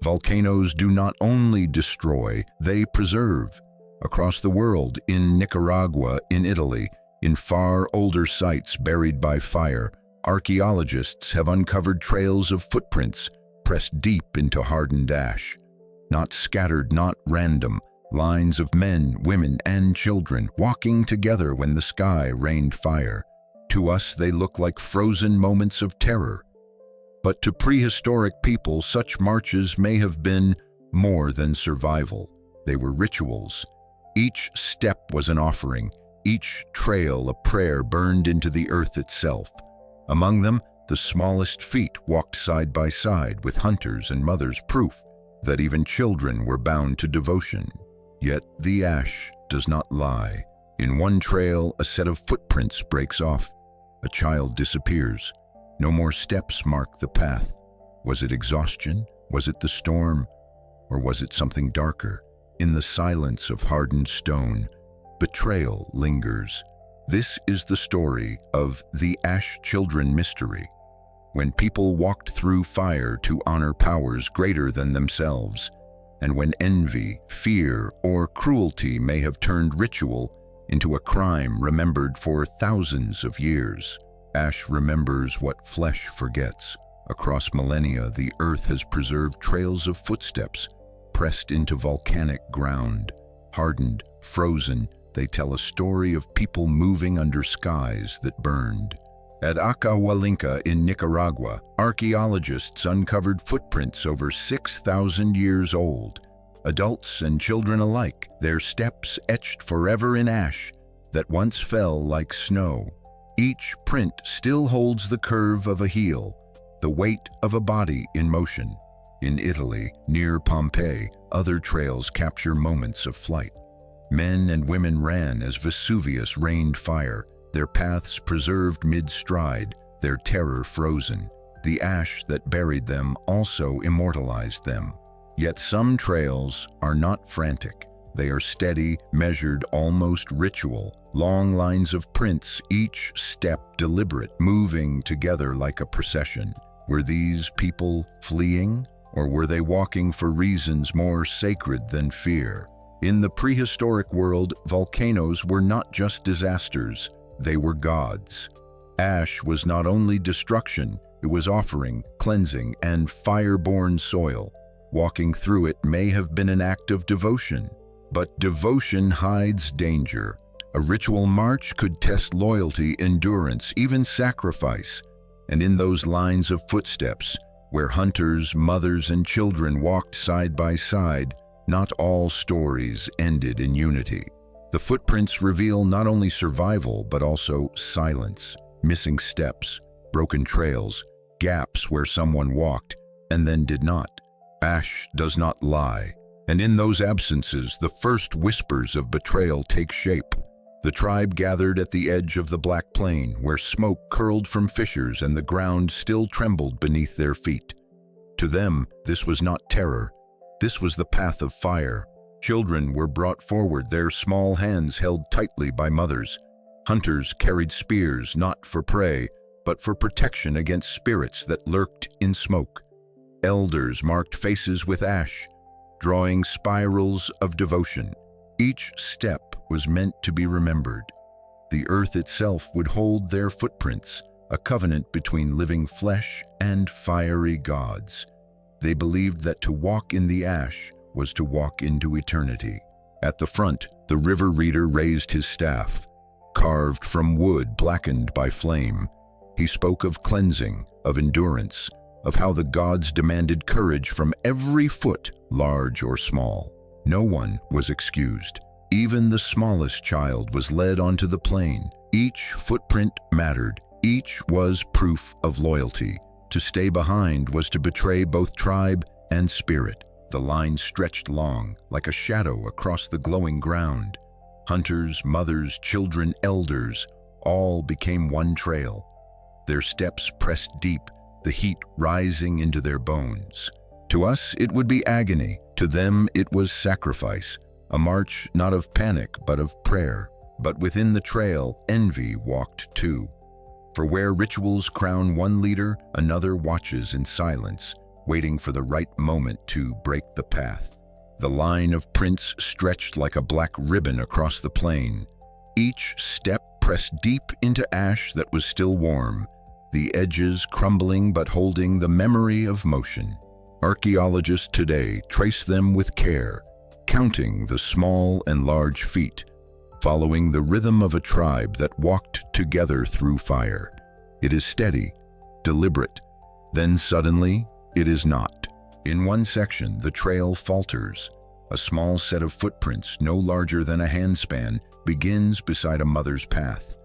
Volcanoes do not only destroy, they preserve. Across the world, in Nicaragua, in Italy, in far older sites buried by fire, archaeologists have uncovered trails of footprints pressed deep into hardened ash. Not scattered, not random, lines of men, women, and children walking together when the sky rained fire. To us, they look like frozen moments of terror. But to prehistoric people, such marches may have been more than survival. They were rituals. Each step was an offering, each trail a prayer burned into the earth itself. Among them, the smallest feet walked side by side with hunters and mothers, proof that even children were bound to devotion. Yet the ash does not lie. In one trail, a set of footprints breaks off. A child disappears. No more steps mark the path. Was it exhaustion? Was it the storm? Or was it something darker? In the silence of hardened stone, betrayal lingers. This is the story of the Ash Children mystery. When people walked through fire to honor powers greater than themselves, and when envy, fear, or cruelty may have turned ritual into a crime remembered for thousands of years. Ash remembers what flesh forgets. Across millennia, the earth has preserved trails of footsteps pressed into volcanic ground. Hardened, frozen, they tell a story of people moving under skies that burned. At Acahualinca in Nicaragua, archaeologists uncovered footprints over 6,000 years old. Adults and children alike, their steps etched forever in ash that once fell like snow. Each print still holds the curve of a heel, the weight of a body in motion. In Italy, near Pompeii, other trails capture moments of flight. Men and women ran as Vesuvius rained fire, their paths preserved mid-stride, their terror frozen. The ash that buried them also immortalized them. Yet some trails are not frantic. They are steady, measured, almost ritual. Long lines of prints, each step deliberate, moving together like a procession. Were these people fleeing, or were they walking for reasons more sacred than fear? In the prehistoric world, volcanoes were not just disasters, they were gods. Ash was not only destruction, it was offering, cleansing, and fire-born soil. Walking through it may have been an act of devotion, but devotion hides danger. A ritual march could test loyalty, endurance, even sacrifice. And in those lines of footsteps, where hunters, mothers, and children walked side by side, not all stories ended in unity. The footprints reveal not only survival, but also silence, missing steps, broken trails, gaps where someone walked and then did not. Ash does not lie, and in those absences, the first whispers of betrayal take shape. The tribe gathered at the edge of the Black Plain, where smoke curled from fissures and the ground still trembled beneath their feet. To them, this was not terror. This was the path of fire. Children were brought forward, their small hands held tightly by mothers. Hunters carried spears not for prey, but for protection against spirits that lurked in smoke. Elders marked faces with ash, drawing spirals of devotion. Each step was meant to be remembered. The earth itself would hold their footprints, a covenant between living flesh and fiery gods. They believed that to walk in the ash was to walk into eternity. At the front, the river reader raised his staff, carved from wood blackened by flame. He spoke of cleansing, of endurance, of how the gods demanded courage from every foot, large or small. No one was excused. Even the smallest child was led onto the plain. Each footprint mattered. Each was proof of loyalty. To stay behind was to betray both tribe and spirit. The line stretched long, like a shadow across the glowing ground. Hunters, mothers, children, elders, all became one trail. Their steps pressed deep, the heat rising into their bones. To us, it would be agony. To them, it was sacrifice. A march not of panic, but of prayer. But within the trail, envy walked too. For where rituals crown one leader, another watches in silence. waiting for the right moment to break the path. The line of prints stretched like a black ribbon across the plain. Each step pressed deep into ash that was still warm, the edges crumbling but holding the memory of motion. Archaeologists today trace them with care, counting the small and large feet, following the rhythm of a tribe that walked together through fire. It is steady, deliberate, then suddenly it is not. In one section, the trail falters. A small set of footprints, no larger than a handspan, begins beside a mother's path.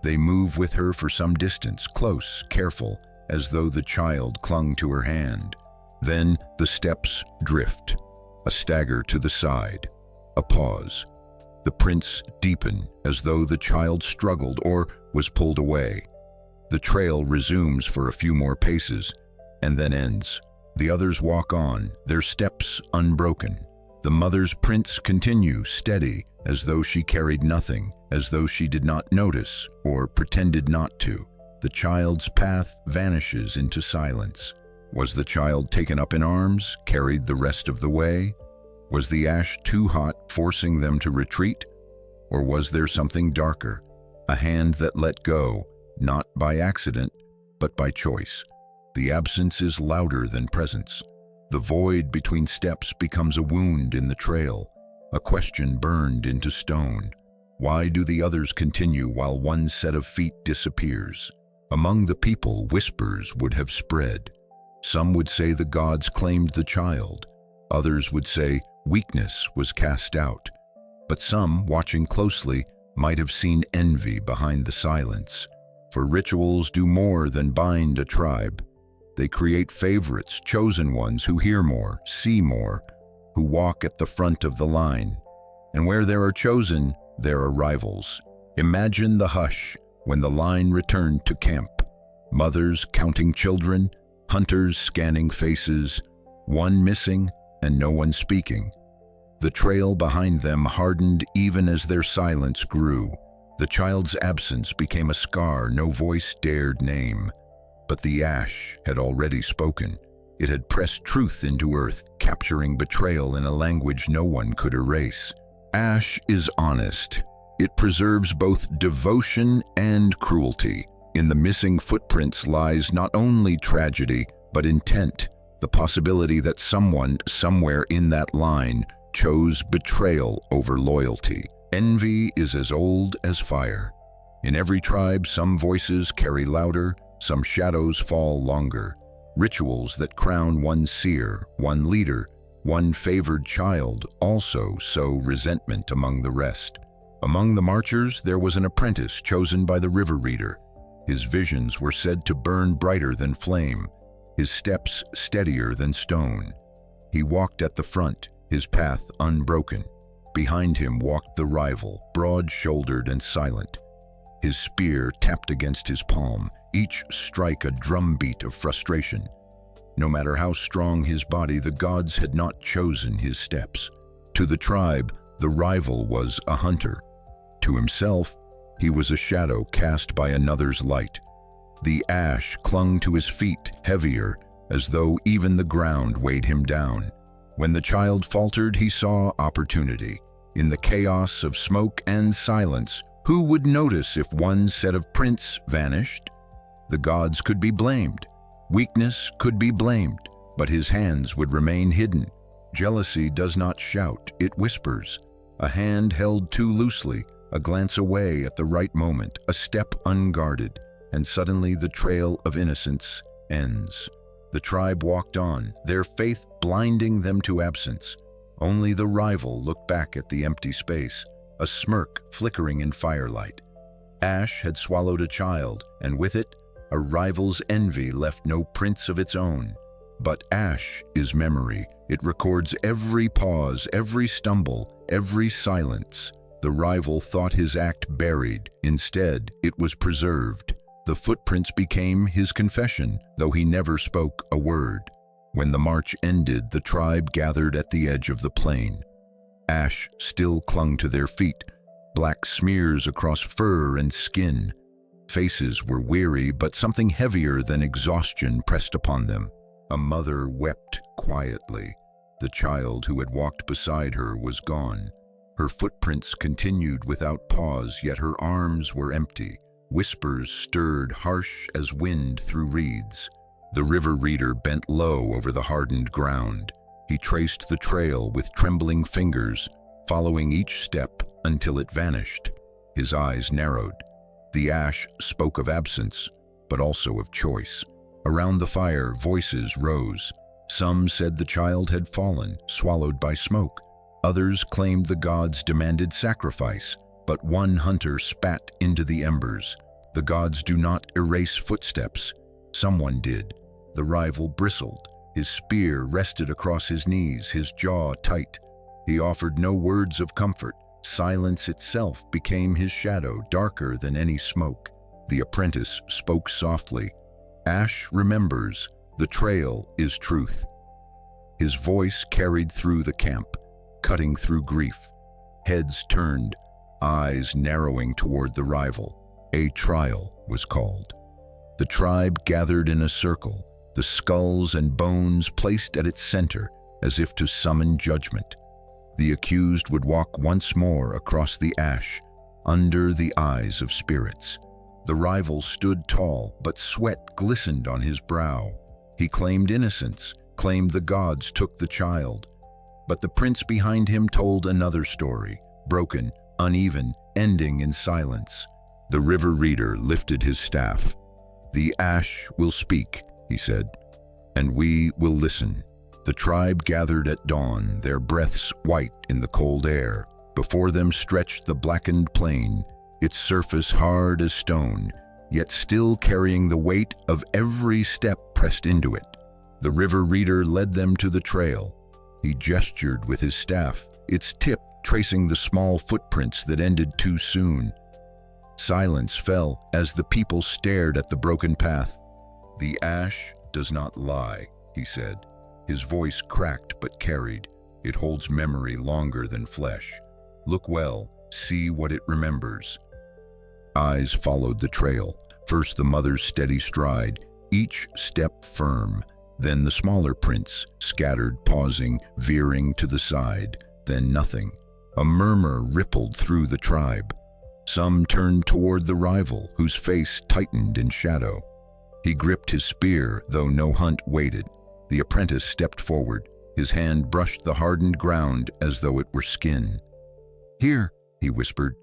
They move with her for some distance, close, careful, as though the child clung to her hand. Then the steps drift, a stagger to the side, a pause. The prints deepen as though the child struggled or was pulled away. The trail resumes for a few more paces and then ends. The others walk on, their steps unbroken. The mother's prints continue, steady, as though she carried nothing, as though she did not notice or pretended not to. The child's path vanishes into silence. Was the child taken up in arms, carried the rest of the way? Was the ash too hot, forcing them to retreat? Or was there something darker, a hand that let go, not by accident, but by choice? The absence is louder than presence. The void between steps becomes a wound in the trail, a question burned into stone. Why do the others continue while one set of feet disappears? Among the people, whispers would have spread. Some would say the gods claimed the child. Others would say weakness was cast out. But some, watching closely, might have seen envy behind the silence. For rituals do more than bind a tribe. They create favorites, chosen ones who hear more, see more, who walk at the front of the line. And where there are chosen, there are rivals. Imagine the hush when the line returned to camp. Mothers counting children, hunters scanning faces, one missing and no one speaking. The trail behind them hardened even as their silence grew. The child's absence became a scar no voice dared name. But the ash had already spoken. It had pressed truth into earth, capturing betrayal in a language no one could erase. Ash is honest. It preserves both devotion and cruelty. In the missing footprints lies not only tragedy, but intent, the possibility that someone, somewhere in that line, chose betrayal over loyalty. Envy is as old as fire. In every tribe, some voices carry louder, some shadows fall longer. Rituals that crown one seer, one leader, one favored child also sow resentment among the rest. Among the marchers, there was an apprentice chosen by the river reader. His visions were said to burn brighter than flame, his steps steadier than stone. He walked at the front, his path unbroken. Behind him walked the rival, broad-shouldered and silent. His spear tapped against his palm, each strike a drumbeat of frustration. No matter how strong his body, the gods had not chosen his steps. To the tribe, the rival was a hunter. To himself, he was a shadow cast by another's light. The ash clung to his feet, heavier, as though even the ground weighed him down. When the child faltered, he saw opportunity. In the chaos of smoke and silence, who would notice if one set of prints vanished? The gods could be blamed. Weakness could be blamed, but his hands would remain hidden. Jealousy does not shout, it whispers. A hand held too loosely, a glance away at the right moment, a step unguarded, and suddenly the trail of innocence ends. The tribe walked on, their faith blinding them to absence. Only the rival looked back at the empty space, a smirk flickering in firelight. Ash had swallowed a child, and with it, a rival's envy left no prints of its own. But ash is memory. It records every pause, every stumble, every silence. The rival thought his act buried. Instead, it was preserved. The footprints became his confession, though he never spoke a word. When the march ended, the tribe gathered at the edge of the plain. Ash still clung to their feet, black smears across fur and skin. Faces were weary, but something heavier than exhaustion pressed upon them. A mother wept quietly. The child who had walked beside her was gone. Her footprints continued without pause, yet her arms were empty. Whispers stirred harsh as wind through reeds. The river reader bent low over the hardened ground. He traced the trail with trembling fingers, following each step until it vanished. His eyes narrowed. The ash spoke of absence, but also of choice. Around the fire, voices rose. Some said the child had fallen, swallowed by smoke. Others claimed the gods demanded sacrifice, but one hunter spat into the embers. The gods do not erase footsteps. Someone did. The rival bristled. His spear rested across his knees, his jaw tight. He offered no words of comfort. Silence itself became his shadow, darker than any smoke. The apprentice spoke softly. Ash remembers. The trail is truth. His voice carried through the camp, cutting through grief. Heads turned, eyes narrowing toward the rival. A trial was called. The tribe gathered in a circle, the skulls and bones placed at its center as if to summon judgment. The accused would walk once more across the ash, under the eyes of spirits. The rival stood tall, but sweat glistened on his brow. He claimed innocence, claimed the gods took the child. But the prince behind him told another story, broken, uneven, ending in silence. The river reader lifted his staff. "The ash will speak," he said, "and we will listen." The tribe gathered at dawn, their breaths white in the cold air. Before them stretched the blackened plain, its surface hard as stone, yet still carrying the weight of every step pressed into it. The river reader led them to the trail. He gestured with his staff, its tip tracing the small footprints that ended too soon. Silence fell as the people stared at the broken path. "The ash does not lie," he said. His voice cracked but carried. "It holds memory longer than flesh. Look well, see what it remembers." Eyes followed the trail. First the mother's steady stride, each step firm. Then the smaller prints, scattered, pausing, veering to the side. Then nothing. A murmur rippled through the tribe. Some turned toward the rival, whose face tightened in shadow. He gripped his spear, though no hunt waited. The apprentice stepped forward. His hand brushed the hardened ground as though it were skin. "Here," he whispered.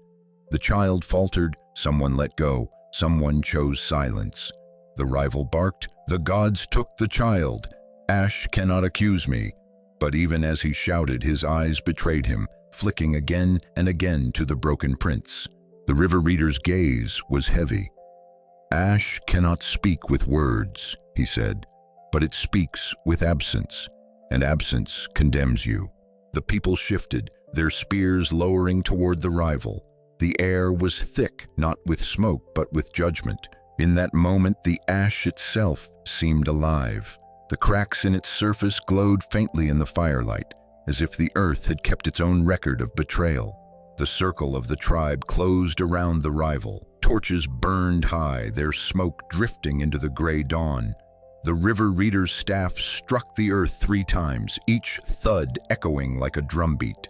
The child faltered. Someone let go. Someone chose silence. The rival barked, "The gods took the child. Ash cannot accuse me." But even as he shouted, his eyes betrayed him, flicking again and again to the broken prince. The river reader's gaze was heavy. "Ash cannot speak with words," he said, "but it speaks with absence, and absence condemns you." The people shifted, their spears lowering toward the rival. The air was thick, not with smoke, but with judgment. In that moment, the ash itself seemed alive. The cracks in its surface glowed faintly in the firelight, as if the earth had kept its own record of betrayal. The circle of the tribe closed around the rival. Torches burned high, their smoke drifting into the gray dawn. The river reader's staff struck the earth 3 times, each thud echoing like a drumbeat.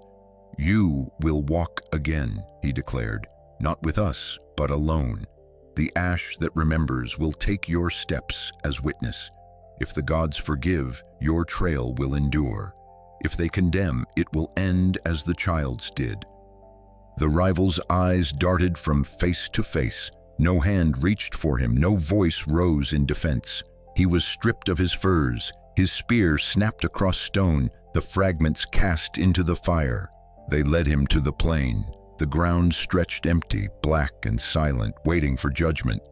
"You will walk again," he declared, "not with us, but alone. The ash that remembers will take your steps as witness. If the gods forgive, your trail will endure. If they condemn, it will end as the child's did." The rival's eyes darted from face to face. No hand reached for him, no voice rose in defense. He was stripped of his furs, his spear snapped across stone, the fragments cast into the fire. They led him to the plain. The ground stretched empty, black and silent, waiting for judgment.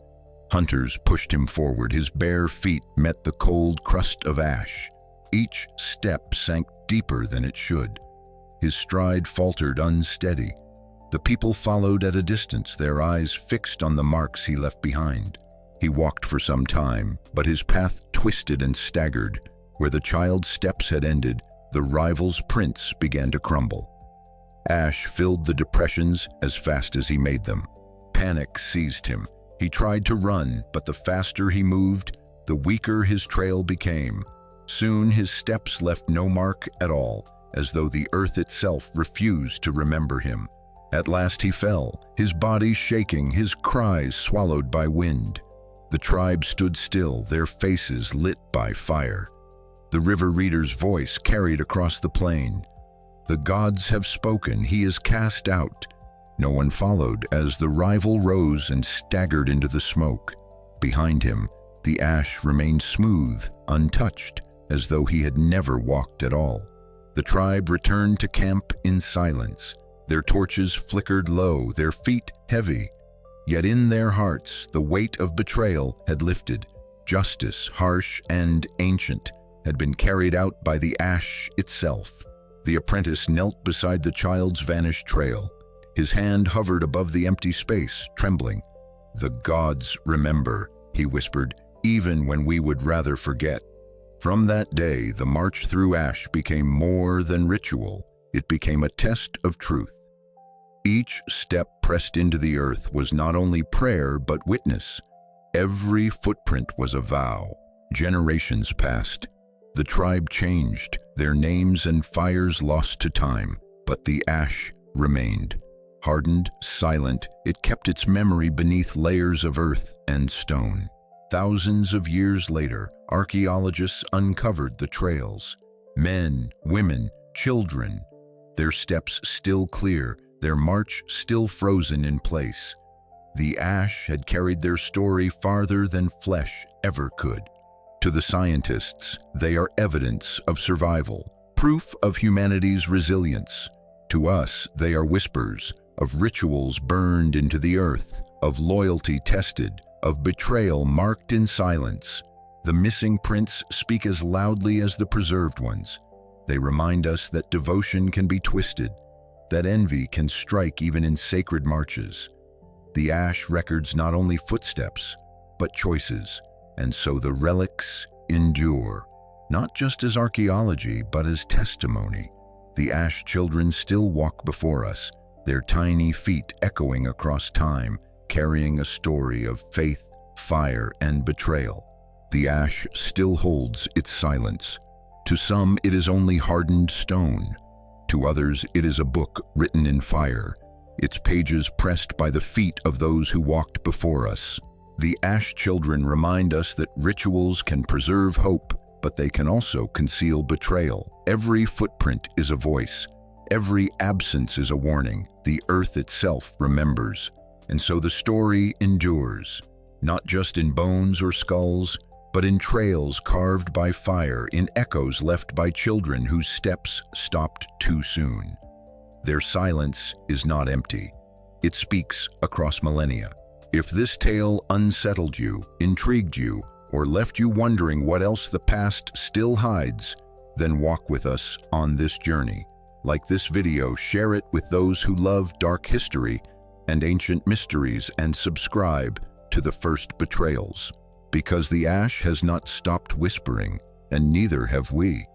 Hunters pushed him forward. His bare feet met the cold crust of ash. Each step sank deeper than it should. His stride faltered unsteady. The people followed at a distance, their eyes fixed on the marks he left behind. He walked for some time, but his path twisted and staggered. Where the child's steps had ended, the rival's prints began to crumble. Ash filled the depressions as fast as he made them. Panic seized him. He tried to run, but the faster he moved, the weaker his trail became. Soon his steps left no mark at all, as though the earth itself refused to remember him. At last he fell, his body shaking, his cries swallowed by wind. The tribe stood still, their faces lit by fire. The river reader's voice carried across the plain. The gods have spoken, he is cast out. No one followed as the rival rose and staggered into the smoke. Behind him, the ash remained smooth, untouched, as though he had never walked at all. The tribe returned to camp in silence. Their torches flickered low, their feet heavy. Yet in their hearts, the weight of betrayal had lifted. Justice, harsh and ancient, had been carried out by the ash itself. The apprentice knelt beside the child's vanished trail. His hand hovered above the empty space, trembling. "The gods remember," he whispered, "even when we would rather forget." From that day, the march through ash became more than ritual. It became a test of truth. Each step pressed into the earth was not only prayer but witness. Every footprint was a vow. Generations passed. The tribe changed, their names and fires lost to time, but the ash remained. Hardened, silent, it kept its memory beneath layers of earth and stone. Thousands of years later, archaeologists uncovered the trails. Men, women, children, their steps still clear, their march still frozen in place. The ash had carried their story farther than flesh ever could. To the scientists, they are evidence of survival, proof of humanity's resilience. To us, they are whispers of rituals burned into the earth, of loyalty tested, of betrayal marked in silence. The missing prints speak as loudly as the preserved ones. They remind us that devotion can be twisted, that envy can strike even in sacred marches. The ash records not only footsteps, but choices, and so the relics endure, not just as archaeology, but as testimony. The ash children still walk before us, their tiny feet echoing across time, carrying a story of faith, fire, and betrayal. The ash still holds its silence. To some, it is only hardened stone. To others, it is a book written in fire, its pages pressed by the feet of those who walked before us. The ash children remind us that rituals can preserve hope, but they can also conceal betrayal. Every footprint is a voice. Every absence is a warning. The earth itself remembers. And so the story endures, not just in bones or skulls, but in trails carved by fire, in echoes left by children whose steps stopped too soon. Their silence is not empty. It speaks across millennia. If this tale unsettled you, intrigued you, or left you wondering what else the past still hides, then walk with us on this journey. Like this video, share it with those who love dark history and ancient mysteries, and subscribe to the first Betrayals. Because the ash has not stopped whispering, and neither have we.